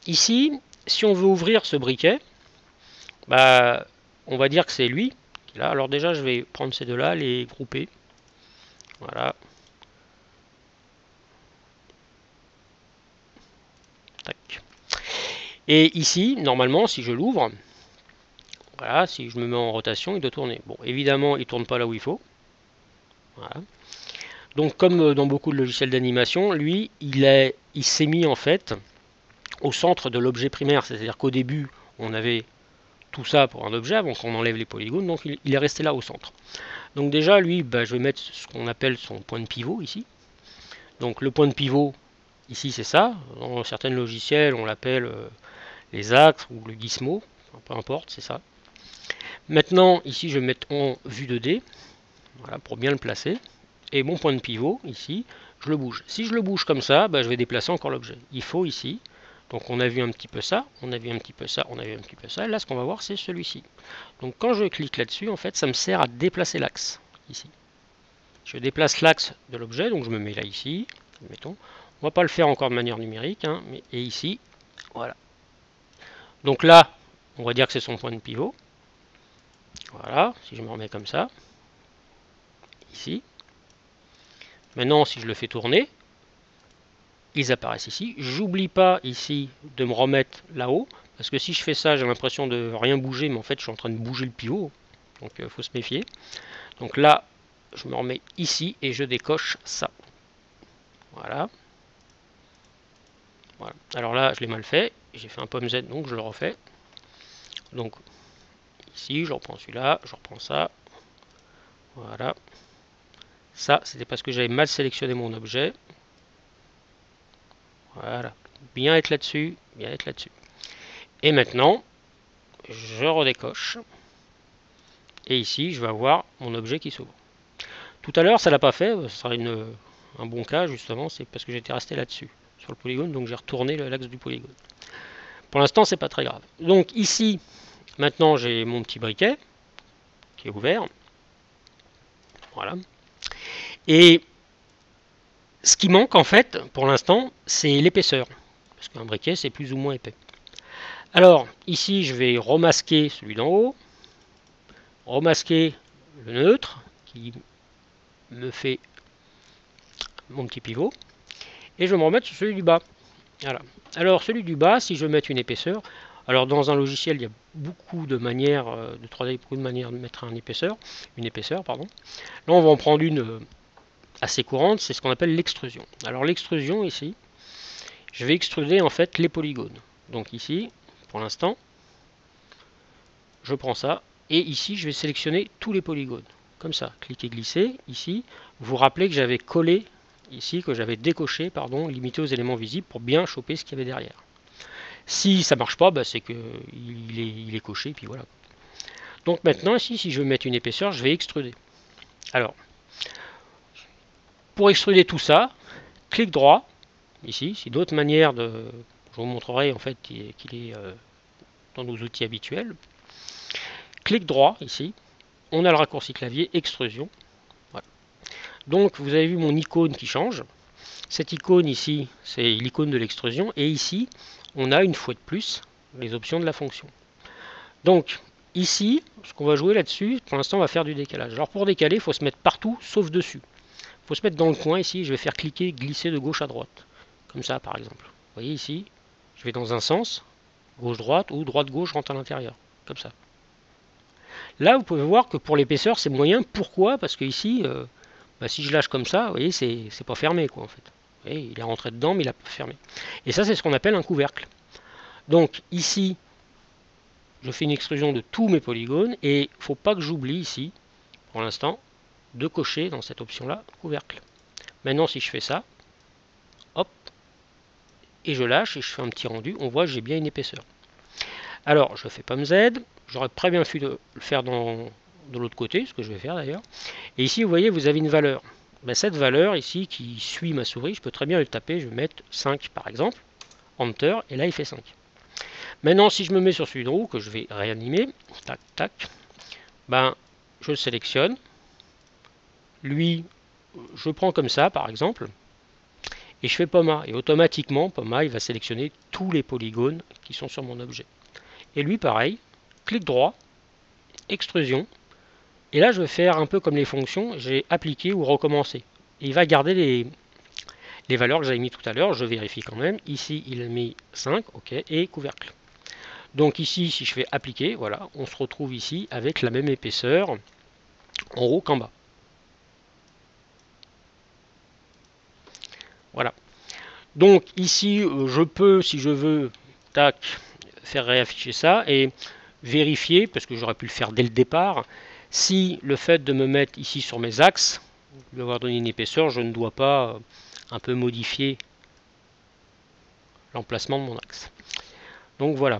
Ici, si on veut ouvrir ce briquet, bah, on va dire que c'est lui qui est là. Alors déjà, je vais prendre ces deux-là, les grouper. Voilà. Tac. Et ici, normalement, si je l'ouvre, voilà, si je me mets en rotation, il doit tourner. Bon, évidemment, il ne tourne pas là où il faut. Voilà. Donc, comme dans beaucoup de logiciels d'animation, lui, il s'est mis en fait au centre de l'objet primaire. C'est-à-dire qu'au début, on avait tout ça pour un objet avant qu'on enlève les polygones, donc il est resté là au centre. Donc déjà, lui, bah, je vais mettre ce qu'on appelle son point de pivot ici. Donc le point de pivot, ici, c'est ça. Dans certains logiciels, on l'appelle les axes ou le gizmo, peu importe, c'est ça. Maintenant, ici, je vais mettre en vue 2D, voilà, pour bien le placer. Et mon point de pivot, ici, je le bouge. Si je le bouge comme ça, bah, je vais déplacer encore l'objet. Il faut ici, donc on a vu un petit peu ça, on a vu un petit peu ça, on a vu un petit peu ça. Là, ce qu'on va voir, c'est celui-ci. Donc quand je clique là-dessus, en fait, ça me sert à déplacer l'axe, ici. Je déplace l'axe de l'objet, donc je me mets là ici, mettons. On va pas le faire encore de manière numérique, hein, et ici, voilà. Donc là, on va dire que c'est son point de pivot. Voilà, si je me remets comme ça, ici. Maintenant, si je le fais tourner, ils apparaissent ici. J'oublie pas ici de me remettre là-haut, parce que si je fais ça, j'ai l'impression de rien bouger, mais en fait, je suis en train de bouger le pivot. Donc, il faut se méfier. Donc là, je me remets ici et je décoche ça. Voilà. Voilà. Alors là, je l'ai mal fait. J'ai fait un pomme Z, donc je le refais. Donc ici, je reprends celui-là, je reprends ça. Voilà. Ça, c'était parce que j'avais mal sélectionné mon objet. Voilà. Bien être là-dessus, bien être là-dessus. Et maintenant, je redécoche. Et ici, je vais avoir mon objet qui s'ouvre. Tout à l'heure, ça l'a pas fait. Ce sera un bon cas, justement. C'est parce que j'étais resté là-dessus, sur le polygone. Donc j'ai retourné l'axe du polygone. Pour l'instant, c'est pas très grave. Donc ici, maintenant, j'ai mon petit briquet qui est ouvert. Voilà. Et ce qui manque, en fait, pour l'instant, c'est l'épaisseur. Parce qu'un briquet, c'est plus ou moins épais. Alors, ici, je vais remasquer celui d'en haut. Remasquer le neutre, qui me fait mon petit pivot. Et je vais me remettre sur celui du bas. Voilà. Alors, celui du bas, si je veux mettre une épaisseur, alors dans un logiciel, il y a beaucoup de manières de 3D, beaucoup de manières de mettre une épaisseur, pardon. Là, on va en prendre une assez courante, c'est ce qu'on appelle l'extrusion. Alors l'extrusion ici, je vais extruder en fait les polygones. Donc ici, pour l'instant, je prends ça, et ici, je vais sélectionner tous les polygones. Comme ça, cliquez, glissez, ici, vous vous rappelez que j'avais collé ici, que j'avais décoché, pardon, limité aux éléments visibles pour bien choper ce qu'il y avait derrière. Si ça marche pas, bah, c'est qu'il est coché, puis voilà. Donc maintenant, ici, si je veux mettre une épaisseur, je vais extruder. Alors, pour extruder tout ça, clic droit, ici, c'est d'autres manières de... Je vous montrerai en fait qu'il est dans nos outils habituels. Clic droit, ici, on a le raccourci clavier, extrusion. Voilà. Donc, vous avez vu mon icône qui change. Cette icône ici, c'est l'icône de l'extrusion, et ici, on a une fois de plus les options de la fonction. Donc, ici, ce qu'on va jouer là-dessus, pour l'instant, on va faire du décalage. Alors, pour décaler, il faut se mettre partout, sauf dessus. Il faut se mettre dans le coin, ici, je vais faire cliquer, glisser de gauche à droite. Comme ça, par exemple. Vous voyez ici, je vais dans un sens, gauche-droite, ou droite-gauche, rentre à l'intérieur. Comme ça. Là, vous pouvez voir que pour l'épaisseur, c'est moyen. Pourquoi? Parce que ici, bah, si je lâche comme ça, vous voyez, c'est pas fermé, quoi, en fait. Vous voyez, il est rentré dedans, mais il a pas fermé. Et ça, c'est ce qu'on appelle un couvercle. Donc, ici, je fais une extrusion de tous mes polygones, et il ne faut pas que j'oublie ici, pour l'instant, de cocher dans cette option-là, couvercle. Maintenant, si je fais ça, hop, et je lâche, et je fais un petit rendu, on voit que j'ai bien une épaisseur. Alors, je fais pomme Z, j'aurais très bien pu le faire de l'autre côté, ce que je vais faire d'ailleurs. Et ici, vous voyez, vous avez une valeur. Ben, cette valeur ici, qui suit ma souris, je peux très bien le taper, je vais mettre 5 par exemple, Enter, et là il fait 5. Maintenant, si je me mets sur celui de roue, que je vais réanimer, tac, tac, ben, je le sélectionne. Lui, je le prends comme ça, par exemple. et je fais POMA, et automatiquement POMA il va sélectionner tous les polygones qui sont sur mon objet. Et lui pareil, clic droit, extrusion, et là je vais faire un peu comme les fonctions, j'ai appliqué ou recommencer. Et il va garder les valeurs que j'avais mis tout à l'heure, je vérifie quand même, ici il a mis 5, ok, et couvercle. Donc ici si je fais appliquer, voilà, on se retrouve ici avec la même épaisseur en haut qu'en bas. Voilà. Donc ici, je peux, si je veux, tac, faire réafficher ça et vérifier, parce que j'aurais pu le faire dès le départ, si le fait de me mettre ici sur mes axes, lui avoir donné une épaisseur, je ne dois pas un peu modifier l'emplacement de mon axe. Donc voilà.